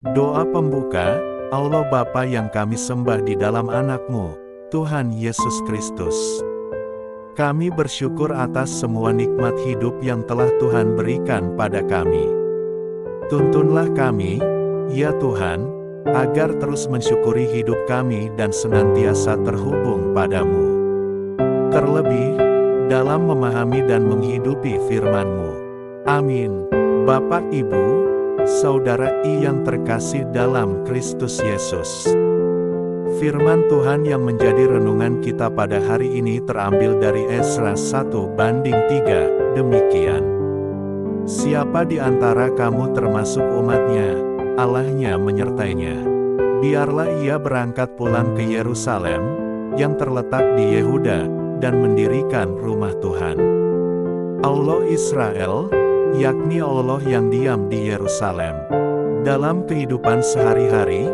Doa pembuka, Allah Bapa yang kami sembah di dalam Anak-Mu, Tuhan Yesus Kristus. Kami bersyukur atas semua nikmat hidup yang telah Tuhan berikan pada kami. Tuntunlah kami, ya Tuhan, agar terus mensyukuri hidup kami dan senantiasa terhubung padamu. Terlebih, dalam memahami dan menghidupi firman-Mu. Amin. Bapak, Ibu, Saudara yang terkasih dalam Kristus Yesus. Firman Tuhan yang menjadi renungan kita pada hari ini terambil dari Esra 1:3, demikian. Siapa di antara kamu termasuk umatnya, Allahnya menyertainya. Biarlah ia berangkat pulang ke Yerusalem, yang terletak di Yehuda, dan mendirikan rumah Tuhan. Allah Israel, yakni Allah yang diam di Yerusalem. Dalam kehidupan sehari-hari,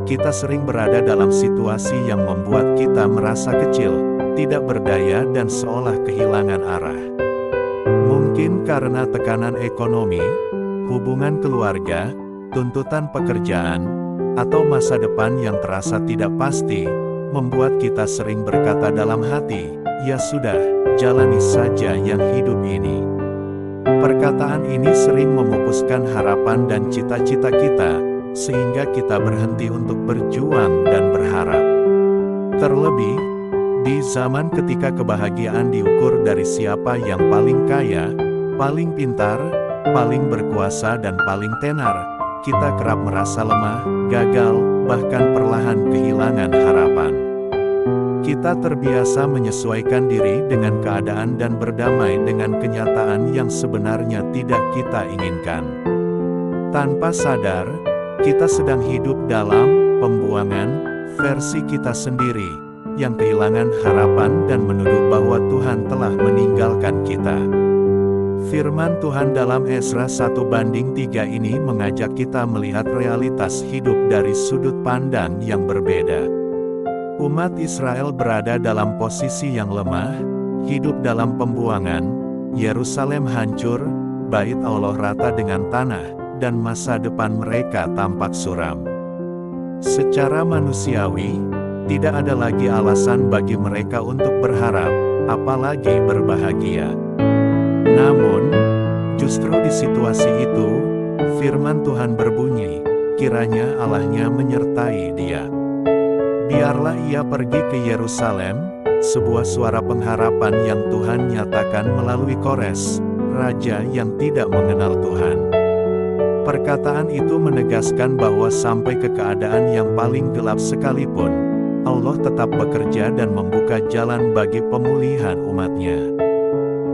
kita sering berada dalam situasi yang membuat kita merasa kecil, tidak berdaya dan seolah kehilangan arah. Mungkin karena tekanan ekonomi, hubungan keluarga, tuntutan pekerjaan, atau masa depan yang terasa tidak pasti, membuat kita sering berkata dalam hati, "Ya sudah, jalani saja yang hidup ini." Perkataan ini sering memupuskan harapan dan cita-cita kita, sehingga kita berhenti untuk berjuang dan berharap. Terlebih, di zaman ketika kebahagiaan diukur dari siapa yang paling kaya, paling pintar, paling berkuasa dan paling tenar, kita kerap merasa lemah, gagal, bahkan perlahan kehilangan harapan. Kita terbiasa menyesuaikan diri dengan keadaan dan berdamai dengan kenyataan yang sebenarnya tidak kita inginkan. Tanpa sadar, kita sedang hidup dalam pembuangan versi kita sendiri, yang kehilangan harapan dan menuduh bahwa Tuhan telah meninggalkan kita. Firman Tuhan dalam Esra 1:3 ini mengajak kita melihat realitas hidup dari sudut pandang yang berbeda. Umat Israel berada dalam posisi yang lemah, hidup dalam pembuangan, Yerusalem hancur, bait Allah rata dengan tanah, dan masa depan mereka tampak suram. Secara manusiawi, tidak ada lagi alasan bagi mereka untuk berharap, apalagi berbahagia. Namun, justru di situasi itu, firman Tuhan berbunyi, kiranya Allahnya menyertai dia. Biarlah ia pergi ke Yerusalem, sebuah suara pengharapan yang Tuhan nyatakan melalui Kores, raja yang tidak mengenal Tuhan. Perkataan itu menegaskan bahwa sampai ke keadaan yang paling gelap sekalipun, Allah tetap bekerja dan membuka jalan bagi pemulihan umatnya.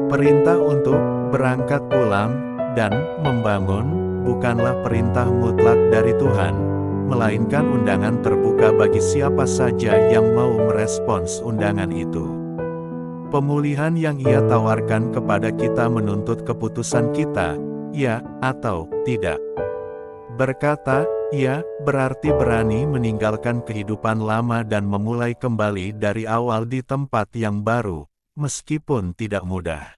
Perintah untuk berangkat pulang dan membangun bukanlah perintah mutlak dari Tuhan, melainkan undangan terbuka bagi siapa saja yang mau merespons undangan itu. Pemulihan yang Ia tawarkan kepada kita menuntut keputusan kita, ya atau tidak. Berkata, ya, berarti berani meninggalkan kehidupan lama dan memulai kembali dari awal di tempat yang baru, meskipun tidak mudah.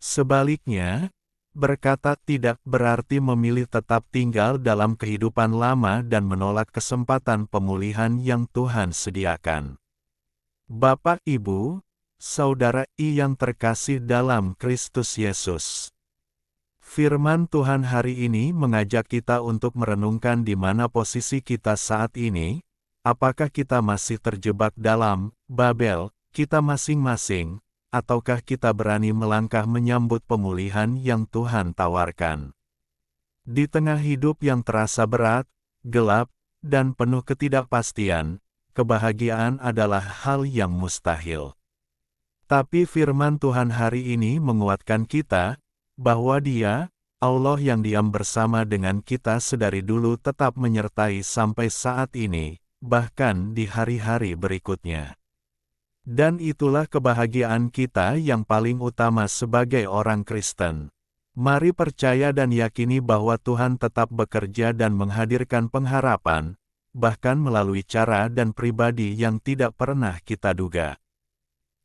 Sebaliknya, berkata tidak berarti memilih tetap tinggal dalam kehidupan lama dan menolak kesempatan pemulihan yang Tuhan sediakan. Bapak, Ibu, Saudara yang terkasih dalam Kristus Yesus. Firman Tuhan hari ini mengajak kita untuk merenungkan di mana posisi kita saat ini, apakah kita masih terjebak dalam Babel kita masing-masing, ataukah kita berani melangkah menyambut pemulihan yang Tuhan tawarkan? Di tengah hidup yang terasa berat, gelap, dan penuh ketidakpastian, kebahagiaan adalah hal yang mustahil. Tapi firman Tuhan hari ini menguatkan kita, bahwa Dia, Allah yang diam bersama dengan kita sedari dulu tetap menyertai sampai saat ini, bahkan di hari-hari berikutnya. Dan itulah kebahagiaan kita yang paling utama sebagai orang Kristen. Mari percaya dan yakini bahwa Tuhan tetap bekerja dan menghadirkan pengharapan, bahkan melalui cara dan pribadi yang tidak pernah kita duga.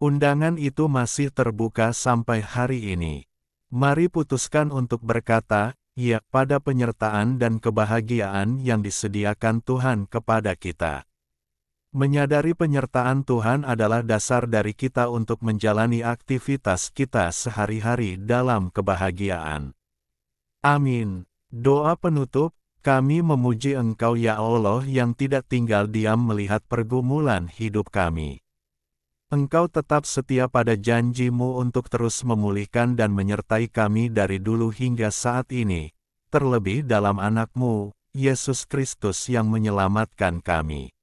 Undangan itu masih terbuka sampai hari ini. Mari putuskan untuk berkata, ya, pada penyertaan dan kebahagiaan yang disediakan Tuhan kepada kita. Menyadari penyertaan Tuhan adalah dasar dari kita untuk menjalani aktivitas kita sehari-hari dalam kebahagiaan. Amin. Doa penutup, kami memuji Engkau ya Allah yang tidak tinggal diam melihat pergumulan hidup kami. Engkau tetap setia pada janji-Mu untuk terus memulihkan dan menyertai kami dari dulu hingga saat ini, terlebih dalam anak-Mu, Yesus Kristus yang menyelamatkan kami.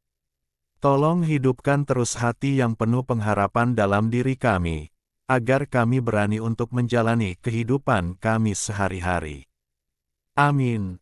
Tolong hidupkan terus hati yang penuh pengharapan dalam diri kami, agar kami berani untuk menjalani kehidupan kami sehari-hari. Amin.